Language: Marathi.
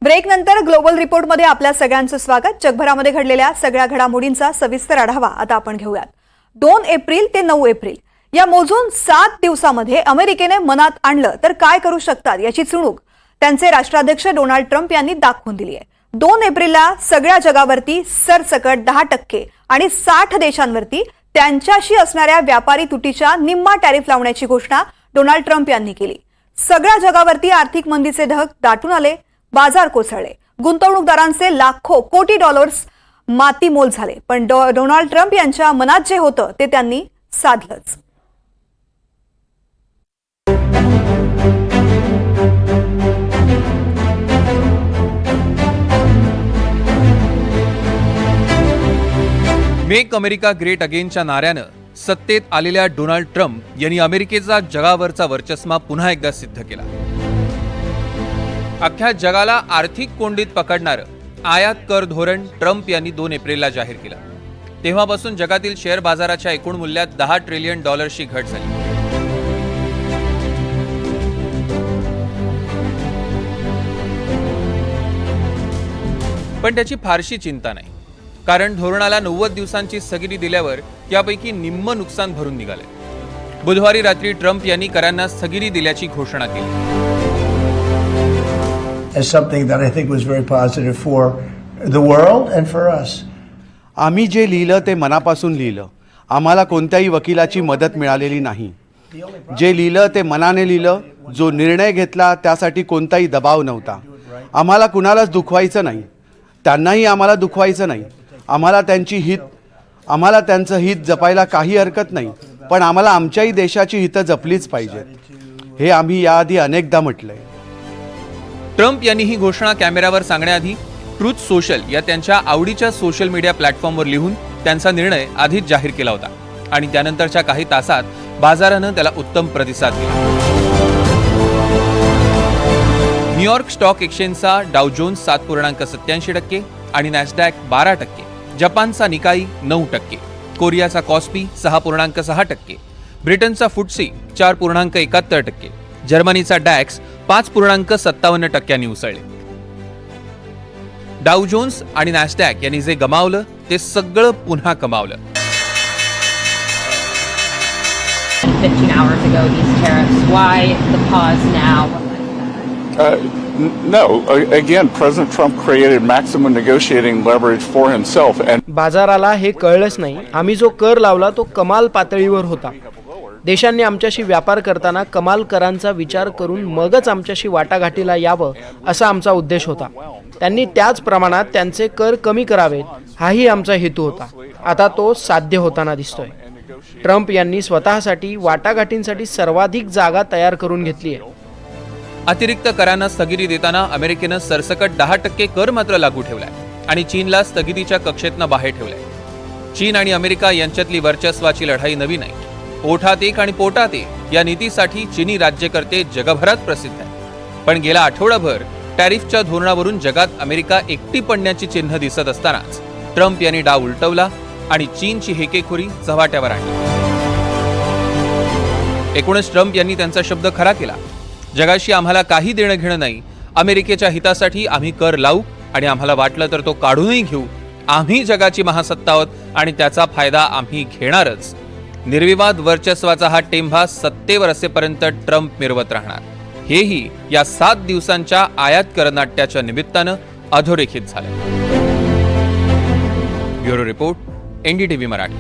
ब्रेक नंतर ग्लोबल रिपोर्टमध्ये आपल्या सगळ्यांचं स्वागत। जगभरामध्ये घडलेल्या सगळ्या घडामोडींचा सविस्तर आढावा आता आपण घेऊयात। 2 एप्रिल ते 9 एप्रिल या मोजून 7 दिवसांमध्ये अमेरिकेने मनात आणलं तर काय करू शकतात याची चुणूक त्यांचे राष्ट्राध्यक्ष डोनाल्ड ट्रम्प यांनी दाखवून दिली आहे। 2 एप्रिलला सगळ्या जगावरती सरसकट 10% आणि 60 देशांवरती त्यांच्याशी असणाऱ्या व्यापारी तुटीच्या निम्मा टॅरिफ लावण्याची घोषणा डोनाल्ड ट्रम्प यांनी केली। सगळ्या जगावरती आर्थिक मंदीचे ढग दाटून आले, बाजार कोसळले, गुंतवणूकदारांचे लाखो कोटी डॉलर्स मातीमोल झाले, पण डोनाल्ड ट्रम्प यांच्या मनात जे होतं ते त्यांनी साधलंच। मेक अमेरिका ग्रेट अगेनच्या नाऱ्यानं सत्तेत आलेल्या डोनाल्ड ट्रम्प यांनी अमेरिकेचा जगावरचा वर्चस्व पुन्हा एकदा सिद्ध केला। अख्ख्या जगाला आर्थिक कोंडीत पकडणारं आयात कर धोरण ट्रम्प यांनी 2 एप्रिलला जाहीर केलं। तेव्हापासून जगातील शेअर बाजाराच्या एकूण मूल्यात $10 ट्रिलियन ची घट झाली। पण त्याची फारशी चिंता नाही, कारण धोरणाला 90 दिवसांची स्थगिती दिल्यावर त्यापैकी निम्म नुकसान भरून निघाले। बुधवारी रात्री ट्रम्प यांनी करांना स्थगिती दिल्याची घोषणा केली। As something that I think was very positive for the world and for us. आम्ही जे लिहिलं ते मनापासून लिहिलं। आम्हाला कोणत्याही वकिलाची मदत मिळालेली नाही। जे लिहिलं ते मनाने लिहिलं। जो निर्णय घेतला त्यासाठी कोणताही दबाव नव्हता। आम्हाला कुणालाच दुखवायचं नाही, त्यांनाही आम्हाला दुखवायचं नाही। आम्हाला त्यांचं हित जपायला काही हरकत नाही, पण आम्हाला आमच्याही देशाची हितं जपलीच पाहिजेत, हे आम्ही याआधी अनेकदा म्हटलंय। ट्रम्प यांनी ही घोषणा कॅमेऱ्यावर सांगण्याआधी ट्रूथ सोशल या त्यांच्या आवडीच्या सोशल मीडिया प्लॅटफॉर्मवर लिहून त्यांचा निर्णय आधीच जाहीर केला होता आणि त्यानंतरच्या काही तासात बाजारानं त्याला उत्तम प्रतिसाद दिला। न्यूयॉर्क स्टॉक एक्सचेंजचा डाव जोन्स 7.87% आणि नॅस्डॅक 12%, जपानचा निकाई 9%, कोरियाचा कॉस्पी 6.6%, ब्रिटनचा फुटसी 4.71%, जर्मनीचा डॅक्स 5.57% उसळले। डाव जोन्स आणि नॅस्डॅक यांनी जे गमावलं ते सगळं पुन्हा कमावलं। 15 hours ago, these tariffs. Why the pause now? No. Again, President Trump created maximum negotiating leverage for himself. And बाजाराला हे कळलंच नाही। आम्ही जो कर लावला तो कमाल पातळीवर होता। देशांनी आमच्याशी व्यापार करताना कमाल करांचा विचार करून मगच आमच्याशी वाटाघाटीला यावं असा आमचा उद्देश होता। त्यांनी त्याच प्रमाणात त्यांचे कर कमी करावेत हाही आमचा हेतू होता। आता तो साध्य होताना दिसतोय। ट्रम्प यांनी स्वतःसाठी वाटाघाटींसाठी सर्वाधिक जागा तयार करून घेतली आहे। अतिरिक्त करांना स्थगिती देताना अमेरिकेनं सरसकट 10% कर मात्र लागू ठेवलाय आणि चीनला स्थगितीच्या कक्षेतनं बाहेर ठेवलंय। चीन आणि अमेरिका यांच्यातली वर्चस्वाची लढाई नवी नाही। ओठात एक आणि पोटात एक या नीतीसाठी चीनी राज्यकर्ते जगभरात प्रसिद्ध आहेत, पण गेला आठवडाभर टॅरिफच्या धोरणावरून जगात अमेरिका एकटी पडण्याची चिन्ह दिसत असतानाच ट्रम्प यांनी डाव उलटवला आणि चीनची हेकेखोरी चव्हाट्यावर आणली। एकूणच ट्रम्प यांनी त्यांचा शब्द खरा केला। जगाशी आम्हाला काही देणं घेणं नाही। अमेरिकेच्या हितासाठी आम्ही कर लावू आणि आम्हाला वाटलं तर तो काढूनही घेऊ। आम्ही जगाची महासत्ता आहोत आणि त्याचा फायदा आम्ही घेणारच। निर्विवाद वर्चस्वाचा हा टेंभा सत्तेवर असेपर्यंत ट्रम्प मिरवत राहणार, हेही या 7 दिवसांच्या आयात कर नाट्याच्या निमित्तानं अधोरेखित झालं। Bureau report, NDTV Marathi.